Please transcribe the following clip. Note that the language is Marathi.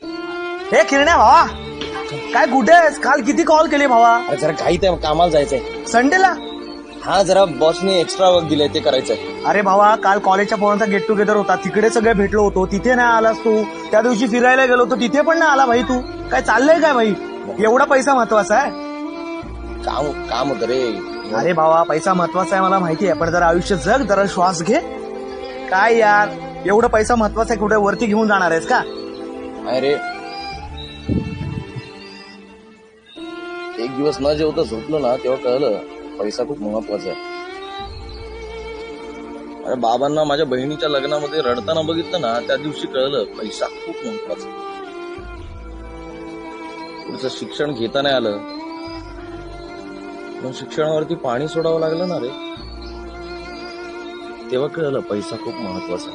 हे किरण्या भावा, काय कुठे आहेस? काल किती कॉल केले भावा. अरे जरा घाईत आहे, कामाला जायचंय. संडेला? हा, जरा बॉसने एक्स्ट्रा वर्क दिलंय, ते करायचंय. अरे भावा, काल कॉलेजच्या पोरांचा गेट टुगेदर होता, तिकडे सगळे भेटलो होतो, तिथे नाही आलास तू. त्या दिवशी फिरायला गेलो होतो, तिथे पण नाही आला भाई तू. काय चाललंय काय भाई? एवढा पैसा महत्वाचा आहे? काम होतं रे. अरे भावा, पैसा महत्वाचा आहे मला माहिती आहे, पण जरा आयुष्य जग, जरा श्वास घे. काय यार, एवढा पैसा महत्वाचा आहे, कुठे वरती घेऊन जाणार आहेस का? अरे एक दिवस न जेवता झोपलो ना, तेव्हा कळलं पैसा खूप महत्वाचा आहे. अरे बाबांना माझ्या बहिणीच्या लग्नामध्ये रडताना बघितलं ना, त्या दिवशी कळलं पैसा खूप महत्वाचा. पुढचं शिक्षण घेता नाही आलं, पण शिक्षणावरती पाणी सोडावं लागलं ना रे, तेव्हा कळलं पैसा खूप महत्वाचा.